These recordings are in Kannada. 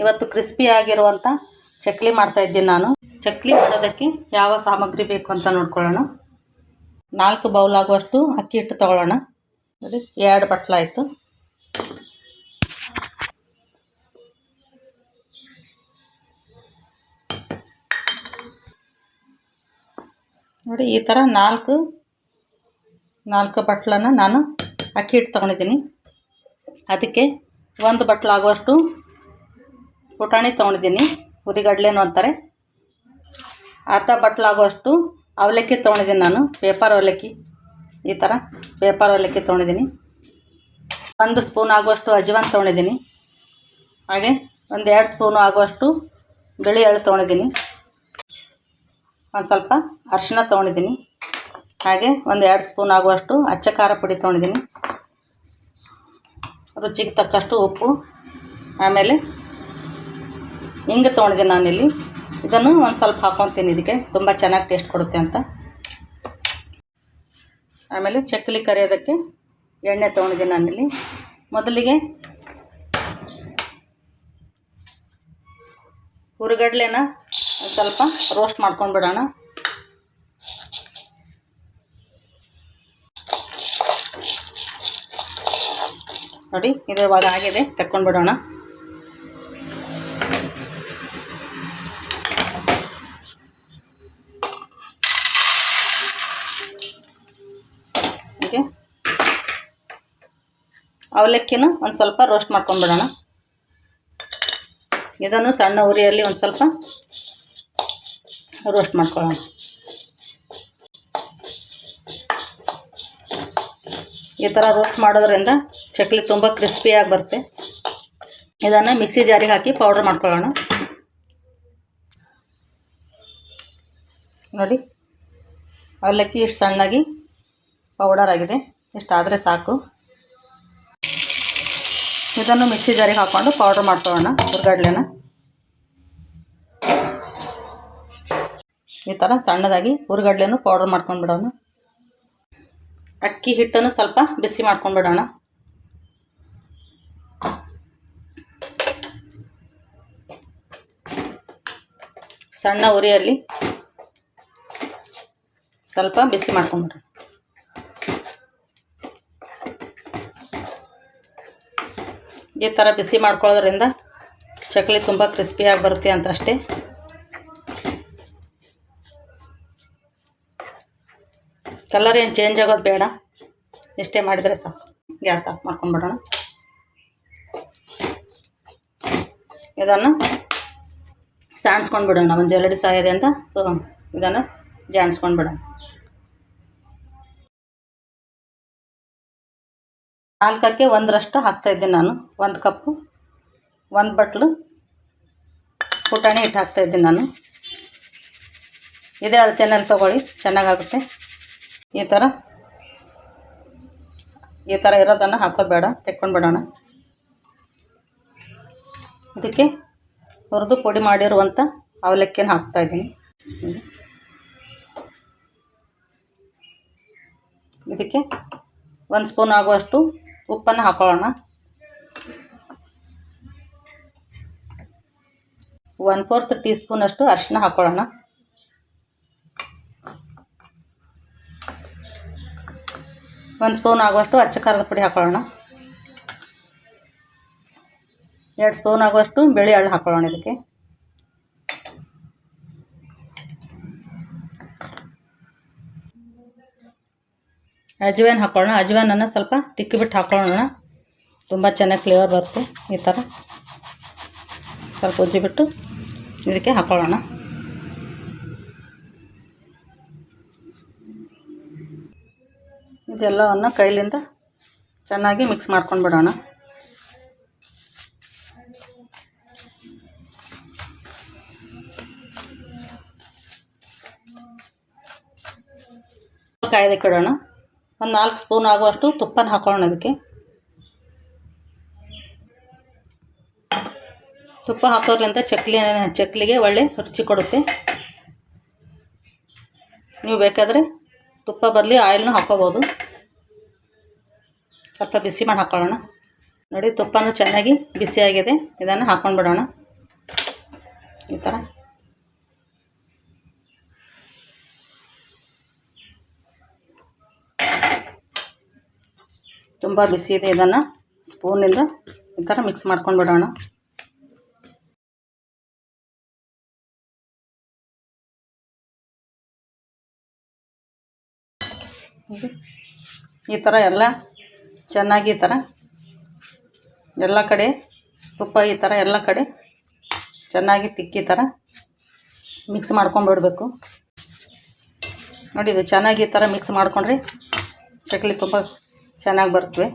ಇವತ್ತು ಕ್ರಿಸ್ಪಿ ಆಗಿರುವಂಥ ಚಕ್ಲಿ ಮಾಡ್ತಾಯಿದ್ದೀನಿ ನಾನು. ಚಕ್ಲಿ ಮಾಡೋದಕ್ಕೆ ಯಾವ ಸಾಮಗ್ರಿ ಬೇಕು ಅಂತ ನೋಡ್ಕೊಳ್ಳೋಣ. 4 ಬೌಲ್ ಆಗುವಷ್ಟು ಅಕ್ಕಿ ಹಿಟ್ಟು ತೊಗೊಳ್ಳೋಣ. ನೋಡಿ 2 ಬಟ್ಲಾಯಿತು. ನೋಡಿ ಈ ಥರ 4 ಬಟ್ಲನ್ನು ನಾನು ಅಕ್ಕಿ ಹಿಟ್ಟು ತೊಗೊಂಡಿದ್ದೀನಿ. ಅದಕ್ಕೆ 1 ಬಟ್ಲಾಗುವಷ್ಟು ಪುಟಾಣಿ ತೊಗೊಂಡಿದ್ದೀನಿ, ಹುರಿಗಡ್ಲೆನೂ ಅಂತಾರೆ. ಅರ್ಧ ಬಟ್ಲಾಗುವಷ್ಟು ಅವಲಕ್ಕಿ ತೊಗೊಂಡಿದ್ದೀನಿ ನಾನು, ಪೇಪರ್ ಅವಲಕ್ಕಿ. ಈ ಥರ ಪೇಪರ್ ಅವಲಕ್ಕಿ ತೊಗೊಂಡಿದ್ದೀನಿ. 1 ಸ್ಪೂನ್ ಆಗುವಷ್ಟು ಅಜ್ವಾನ್ ತೊಗೊಂಡಿದ್ದೀನಿ. ಹಾಗೆ 1-2 ಸ್ಪೂನು ಆಗುವಷ್ಟು ಬಿಳಿ ಎಳ್ಳು ತೊಗೊಂಡಿದ್ದೀನಿ. ಒಂದು ಸ್ವಲ್ಪ ಅರಿಶಿಣ ತೊಗೊಂಡಿದ್ದೀನಿ. ಹಾಗೆ 1-2 ಸ್ಪೂನ್ ಆಗುವಷ್ಟು ಅಚ್ಚ ಖಾರ ಪುಡಿ ತೊಗೊಂಡಿದ್ದೀನಿ. ರುಚಿಗೆ ತಕ್ಕಷ್ಟು ಉಪ್ಪು, ಆಮೇಲೆ ಹಿಂಗೆ ತೊಗೊಂಡಿದ್ದೀನಿ ನಾನಿಲ್ಲಿ. ಇದನ್ನು ಒಂದು ಸ್ವಲ್ಪ ಹಾಕ್ಕೊತೀನಿ, ಇದಕ್ಕೆ ತುಂಬ ಚೆನ್ನಾಗಿ ಟೇಸ್ಟ್ ಕೊಡುತ್ತೆ ಅಂತ. ಆಮೇಲೆ ಚಕ್ಕಲಿ ಕರಿಯೋದಕ್ಕೆ ಎಣ್ಣೆ ತೊಗೊಂಡಿದ್ದೀನಿ ನಾನಿಲ್ಲಿ. ಮೊದಲಿಗೆ ಹುರಿಗಡ್ಲೆನ ಒಂದು ಸ್ವಲ್ಪ ರೋಸ್ಟ್ ಮಾಡ್ಕೊಂಡ್ಬಿಡೋಣ. ನೋಡಿ ಇದು ಇವಾಗ ಆಗಿದೆ, ತಕ್ಕೊಂಡ್ಬಿಡೋಣ. ಹೀಗೆ ಅವಲಕ್ಕಿನೂ ಒಂದು ಸ್ವಲ್ಪ ರೋಸ್ಟ್ ಮಾಡ್ಕೊಂಡ್ಬಿಡೋಣ. ಇದನ್ನು ಸಣ್ಣ ಉರಿಯಲ್ಲಿ ಒಂದು ಸ್ವಲ್ಪ ರೋಸ್ಟ್ ಮಾಡ್ಕೊಳ್ಳೋಣ. ಈ ಥರ ರೋಸ್ಟ್ ಮಾಡೋದ್ರಿಂದ ಚಕ್ಲಿ ತುಂಬ ಕ್ರಿಸ್ಪಿಯಾಗಿ ಬರುತ್ತೆ. ಇದನ್ನು ಮಿಕ್ಸಿ ಜಾರಿಗೆ ಹಾಕಿ ಪೌಡ್ರ್ ಮಾಡ್ಕೊಳ್ಳೋಣ. ನೋಡಿ ಅವಲಕ್ಕಿ ಇಷ್ಟು ಸಣ್ಣಾಗಿ ಪೌಡರ್ ಆಗಿದೆ, ಇಷ್ಟಾದರೆ ಸಾಕು. ಇದನ್ನು ಮಿಕ್ಸಿ ಜಾರಿಗೆ ಹಾಕ್ಕೊಂಡು ಪೌಡ್ರ್ ಮಾಡ್ಕೊಳ್ಳೋಣ. ಹುರಿಗಡ್ಲೆನ ಈ ಥರ ಸಣ್ಣದಾಗಿ ಹುರಿಗಡ್ಲೆನೂ ಪೌಡ್ರ್ ಮಾಡ್ಕೊಂಡ್ಬಿಡೋಣ. ಅಕ್ಕಿ ಹಿಟ್ಟನ್ನು ಸ್ವಲ್ಪ ಬಿಸಿ ಮಾಡ್ಕೊಂಡ್ಬಿಡೋಣ. ಸಣ್ಣ ಉರಿಯಲ್ಲಿ ಸ್ವಲ್ಪ ಬಿಸಿ ಮಾಡ್ಕೊಂಡ್ಬಿಡೋಣ. ಈ ಥರ ಬಿಸಿ ಮಾಡ್ಕೊಳ್ಳೋದ್ರಿಂದ ಚಕ್ಲಿ ತುಂಬ ಕ್ರಿಸ್ಪಿಯಾಗಿ ಬರುತ್ತೆ ಅಂತ ಅಷ್ಟೇ. ಕಲರ್ ಏನು ಚೇಂಜ್ ಆಗೋದು ಬೇಡ, ಇಷ್ಟೇ ಮಾಡಿದರೆ ಸಾಕು. ಗ್ಯಾಸ್ ಆಫ್ ಮಾಡ್ಕೊಂಡ್ಬಿಡೋಣ. ಇದನ್ನು ಸಾಣಿಸ್ಕೊಂಡ್ಬಿಡೋಣ. ಒಂದು ಜರಡಿ ಸಾಯದೆ ಅಂತ, ಸೊ ಇದನ್ನು ಜಾಣಿಸ್ಕೊಂಡ್ಬಿಡೋಣ. 4ಕ್ಕೆ 1ರಷ್ಟು ಹಾಕ್ತಾಯಿದ್ದೀನಿ ನಾನು. 1 ಕಪ್ಪು 1 ಬಟ್ಲು ಪುಟಾಣಿ ಹಿಟ್ಟು ಹಾಕ್ತಾಯಿದ್ದೀನಿ ನಾನು. ಇದೇ ಅಳತೆನಲ್ಲಿ ತೊಗೊಳ್ಳಿ, ಚೆನ್ನಾಗಾಗುತ್ತೆ. ಈ ಥರ ಇರೋದನ್ನು ಹಾಕೋದು ಬೇಡ, ತೆಕ್ಕೊಂಡ್ಬಿಡೋಣ. ಇದಕ್ಕೆ ಹುರಿದು ಪುಡಿ ಮಾಡಿರುವಂಥ ಅವಲಕ್ಕಿನ ಹಾಕ್ತಾಯಿದ್ದೀನಿ. ಇದಕ್ಕೆ 1 ಸ್ಪೂನ್ ಆಗುವಷ್ಟು ಉಪ್ಪನ್ನು ಹಾಕೊಳ್ಳೋಣ. 1/4 ಟೀ ಸ್ಪೂನಷ್ಟು ಅರಿಶಿನ ಹಾಕ್ಕೊಳ್ಳೋಣ. ಒಂದು ಸ್ಪೂನ್ ಆಗುವಷ್ಟು ಅಚ್ಚ ಖಾರದ ಪುಡಿ ಹಾಕ್ಕೊಳ್ಳೋಣ. 2 ಸ್ಪೂನ್ ಆಗುವಷ್ಟು ಬಿಳಿ ಎಳ್ಳು ಹಾಕ್ಕೊಳ್ಳೋಣ. ಇದಕ್ಕೆ ಅಜ್ವಾನ್ ಹಾಕ್ಕೊಳ್ಳೋಣ. ಅಜ್ವಾನನ್ನು ಸ್ವಲ್ಪ ತಿಕ್ಕಿಬಿಟ್ಟು ಹಾಕ್ಕೊಳ್ಳೋಣ, ತುಂಬ ಚೆನ್ನಾಗಿ ಫ್ಲೇವರ್ ಬರುತ್ತೆ. ಈ ಥರ ಸ್ವಲ್ಪ ಉಜ್ಜಿಬಿಟ್ಟು ಇದಕ್ಕೆ ಹಾಕ್ಕೊಳ್ಳೋಣ. ಇದೆಲ್ಲವನ್ನು ಕೈಲಿಂದ ಚೆನ್ನಾಗಿ ಮಿಕ್ಸ್ ಮಾಡ್ಕೊಂಡು ಬಿಡೋಣ. ಕಾಯ್ದಕ್ಕೆ ಇಡೋಣ. ಒಂದು 4 ಸ್ಪೂನ್ ಆಗುವಷ್ಟು ತುಪ್ಪನ ಹಾಕೊಳ್ಳೋಣ. ಇದಕ್ಕೆ ತುಪ್ಪ ಹಾಕೋದ್ರಿಂದ ಚಕ್ಲಿಗೆ ಒಳ್ಳೆ ರುಚಿ ಕೊಡುತ್ತೆ. ನೀವು ಬೇಕಾದರೆ ತುಪ್ಪ ಬದಲಿ ಆಯಿಲ್ನೂ ಹಾಕ್ಕೋಬೋದು. ಸ್ವಲ್ಪ ಬಿಸಿ ಮಾಡಿ ಹಾಕ್ಕೊಳ್ಳೋಣ. ನೋಡಿ ತುಪ್ಪನೂ ಚೆನ್ನಾಗಿ ಬಿಸಿಯಾಗಿದೆ. ಇದನ್ನು ಹಾಕ್ಕೊಂಡು ಬಿಡೋಣ. ಈ ಥರ ತುಂಬ ಬಿಸಿ ಇದೆ. ಇದನ್ನು ಸ್ಪೂನಿಂದ ಈ ಥರ ಮಿಕ್ಸ್ ಮಾಡ್ಕೊಂಡು ಬಿಡೋಣ. ಈ ಥರ ಎಲ್ಲ ಚೆನ್ನಾಗಿ ಈ ಥರ ಎಲ್ಲ ಕಡೆ ತುಪ್ಪ ಈ ಥರ ಎಲ್ಲ ಕಡೆ ಚೆನ್ನಾಗಿ ತಿಕ್ಕಿ ಥರ ಮಿಕ್ಸ್ ಮಾಡ್ಕೊಂಡ್ಬಿಡ್ಬೇಕು. ನೋಡಿ, ಇದು ಚೆನ್ನಾಗಿ ಈ ಥರ ಮಿಕ್ಸ್ ಮಾಡ್ಕೊಂಡ್ರೆ ಚಕ್ಲಿ ತುಂಬ ಚೆನ್ನಾಗಿ ಬರ್ತವೆ.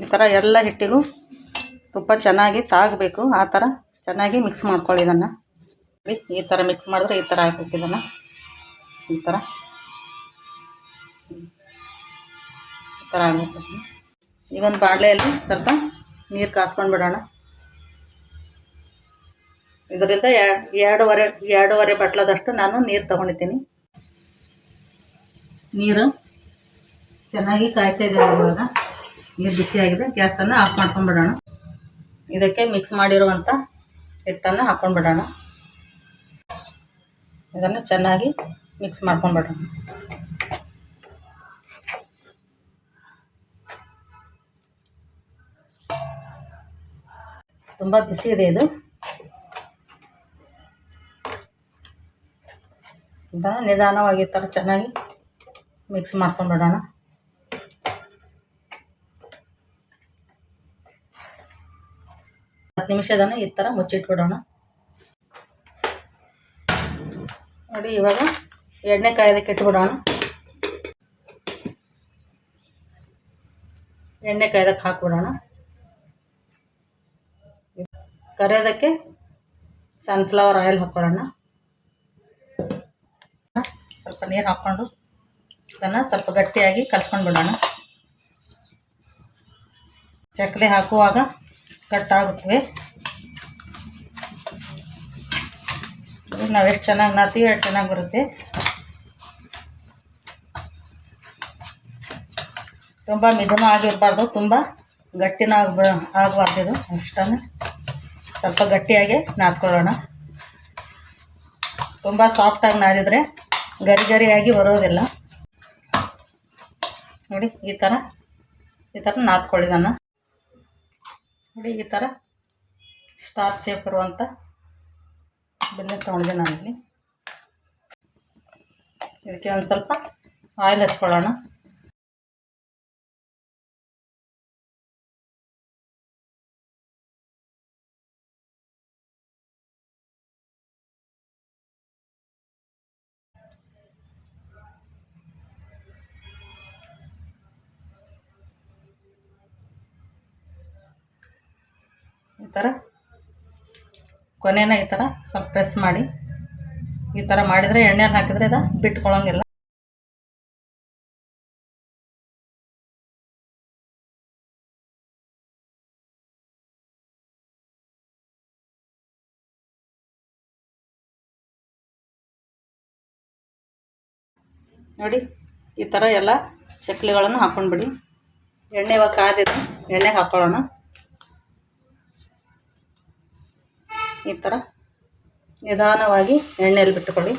ಈ ಥರ ಎಲ್ಲ ಹಿಟ್ಟಿಗೂ ತುಪ್ಪ ಚೆನ್ನಾಗಿ ತಾಗಬೇಕು. ಆ ಥರ ಚೆನ್ನಾಗಿ ಮಿಕ್ಸ್ ಮಾಡ್ಕೊಳ್ಳಿ. ಇದನ್ನು ಈ ಥರ ಮಿಕ್ಸ್ ಮಾಡಿದ್ರೆ ಈ ಥರ ಹಾಕಬೇಕು. ಇದನ್ನು ಈ ಥರ ಆಗಬೇಕು. ಈಗ ಒಂದು ಬಾಣಲೆಯಲ್ಲಿ ಸ್ವಲ್ಪ ನೀರು ಕಾಸ್ಕೊಂಡು ಬಿಡೋಣ. ಇದರಿಂದ ಎರಡೂವರೆ ಬಟ್ಲದಷ್ಟು ನಾನು ನೀರು ತೊಗೊಂಡಿದ್ದೀನಿ. ನೀರು ಚೆನ್ನಾಗಿ ಕಾಯ್ತಾ ಇದೆ. ಇವಾಗ ನೀರು ಬಿಸಿಯಾಗಿದೆ. ಗ್ಯಾಸನ್ನು ಆಫ್ ಮಾಡ್ಕೊಂಡ್ಬಿಡೋಣ. ಇದಕ್ಕೆ ಮಿಕ್ಸ್ ಮಾಡಿರುವಂಥ ಹಿಟ್ಟನ್ನು ಹಾಕ್ಕೊಂಡ್ಬಿಡೋಣ. ಇದನ್ನು ಚೆನ್ನಾಗಿ ಮಿಕ್ಸ್ ಮಾಡ್ಕೊಂಡ್ಬಿಡೋಣ. ತುಂಬ ಬಿಸಿ ಇದೆ ಇದು. ಇದನ್ನು ನಿಧಾನವಾಗಿ ಥರ ಚೆನ್ನಾಗಿ ಮಿಕ್ಸ್ ಮಾಡ್ಕೊಂಡ್ಬಿಡೋಣ. ಹತ್ತು ನಿಮಿಷದನ್ನು ಈ ಥರ ಮುಚ್ಚಿಟ್ಬಿಡೋಣ. ನೋಡಿ, ಇವಾಗ ಎಣ್ಣೆ ಕಾಯೋದಕ್ಕೆ ಇಟ್ಬಿಡೋಣ. ಎಣ್ಣೆ ಕಾಯೋದಕ್ಕೆ ಹಾಕ್ಬಿಡೋಣ. ಕರಿಯೋದಕ್ಕೆ ಸನ್ಫ್ಲವರ್ ಆಯಿಲ್ ಹಾಕ್ಕೊಳ್ಳೋಣ. ಸ್ವಲ್ಪ ನೀರು ಹಾಕ್ಕೊಂಡು ಇದನ್ನು ಸ್ವಲ್ಪ ಗಟ್ಟಿಯಾಗಿ ಕಲಿಸ್ಕೊಂಡು ಬಿಡೋಣ. ಚಕ್ಲಿ ಹಾಕುವಾಗ ಕಟ್ಟಾಗುತ್ತವೆ. ನಾವು ಎಷ್ಟು ಚೆನ್ನಾಗಿ ನಾದ್ತೀವಿ ಎಷ್ಟು ಚೆನ್ನಾಗಿ ಬರುತ್ತೆ. ತುಂಬ ಮಿದುನೂ ಆಗಿರಬಾರ್ದು, ತುಂಬ ಗಟ್ಟಿನೂ ಆಗಬಾರ್ದು. ಇದು ಅಷ್ಟನ್ನು ಸ್ವಲ್ಪ ಗಟ್ಟಿಯಾಗಿ ನಾದ್ಕೊಳ್ಳೋಣ. ತುಂಬ ಸಾಫ್ಟಾಗಿ ನಾದಿದರೆ ಗರಿ ಗರಿಯಾಗಿ ಬರೋದಿಲ್ಲ. ನೋಡಿ, ಈ ಥರ ನಾದ್ಕೊಳ್ಳಿ. ಇದನ್ನು ನೋಡಿ, ಈ ಥರ ಸ್ಟಾರ್ ಶೇಪ್ ಇರುವಂಥ ಬೆಲ್ಲ ತೊಗೊಂಡಿದ್ದೆ ನಾನಿಲ್ಲಿ. ಇದಕ್ಕೆ ಒಂದು ಸ್ವಲ್ಪ ಆಯಿಲ್ ಹಚ್ಕೊಳ್ಳೋಣ. ಈ ಥರ ಕೊನೆನ ಈ ಥರ ಸ್ವಲ್ಪ ಪ್ರೆಸ್ ಮಾಡಿ ಈ ಥರ ಮಾಡಿದರೆ ಎಣ್ಣೆಯಲ್ಲಿ ಹಾಕಿದರೆ ಇದು ಬಿಟ್ಕೊಳ್ಳೋಂಗಿಲ್ಲ. ನೋಡಿ, ಈ ಥರ ಎಲ್ಲ ಚಕ್ಲಿಗಳನ್ನು ಹಾಕ್ಕೊಂಡ್ಬಿಡಿ. ಎಣ್ಣೆ ಇವಾಗ ಕಾದಿದೆ, ಎಣ್ಣೆಗೆ ಹಾಕ್ಕೊಳ್ಳೋಣ. ಈ ಥರ ನಿಧಾನವಾಗಿ ಎಣ್ಣೆಯಲ್ಲಿ ಬಿಟ್ಟುಕೊಳ್ಳಿ.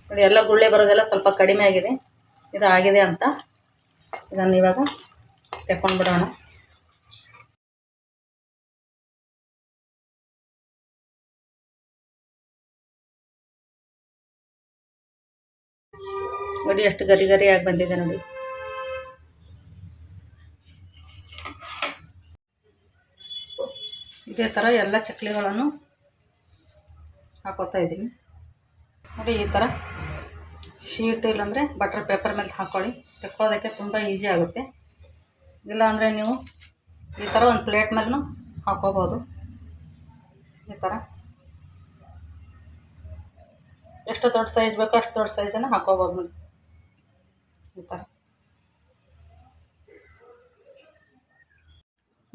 ನೋಡಿ, ಎಲ್ಲ ಗುಳ್ಳೆ ಬರೋದೆಲ್ಲ ಸ್ವಲ್ಪ ಕಡಿಮೆ ಆಗಿದೆ. ಇದು ಆಗಿದೆ ಅಂತ ಇದನ್ನು ಇವಾಗ ತೆಕ್ಕೊಂಡ್ಬಿಡೋಣ. ನೋಡಿ, ಎಷ್ಟು ಗರಿ ಗರಿಯಾಗಿ ಬಂದಿದೆ ನೋಡಿ. ಇದೇ ಥರ ಎಲ್ಲ ಚಕ್ಲಿಗಳನ್ನು ಹಾಕೋತಾ ಇದ್ದೀನಿ. ನೋಡಿ, ಈ ಥರ ಶೀಟ್ ಇಲ್ಲಾಂದರೆ ಬಟರ್ ಪೇಪರ್ ಮೇಲೆ ಹಾಕ್ಕೊಳ್ಳಿ. ತೆಕ್ಕೊಳ್ಳೋದಕ್ಕೆ ತುಂಬ ಈಸಿ ಆಗುತ್ತೆ. ಇಲ್ಲಾಂದರೆ ನೀವು ಈ ಥರ ಒಂದು ಪ್ಲೇಟ್ ಮೇಲೂ ಹಾಕ್ಕೋಬೋದು. ಈ ಥರ ಎಷ್ಟು ದೊಡ್ಡ ಸೈಜ್ ಬೇಕೋ ಅಷ್ಟು ದೊಡ್ಡ ಸೈಜನ್ನು ಹಾಕ್ಕೋಬೋದು ನೋಡಿ. ಈ ಥರ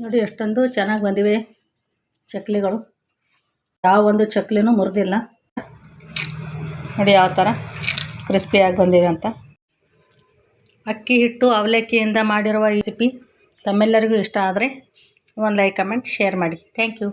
ನೋಡಿ ಎಷ್ಟೊಂದು ಚೆನ್ನಾಗಿ ಬಂದಿವೆ ಚಕ್ಲಿಗಳು. ಯಾವ ಒಂದು ಚಕ್ಲಿನೂ ಮುರಿದಿಲ್ಲ. ನೋಡಿ ಯಾವ ಥರ ಕ್ರಿಸ್ಪಿಯಾಗಿ ಬಂದಿವೆ ಅಂತ. ಅಕ್ಕಿ ಹಿಟ್ಟು ಅವಲಕ್ಕಿಯಿಂದ ಮಾಡಿರುವ ಈ ರೆಸಿಪಿ ತಮ್ಮೆಲ್ಲರಿಗೂ ಇಷ್ಟ ಆದರೆ ಒಂದು ಲೈಕ್ ಕಮೆಂಟ್ ಶೇರ್ ಮಾಡಿ. Thank you.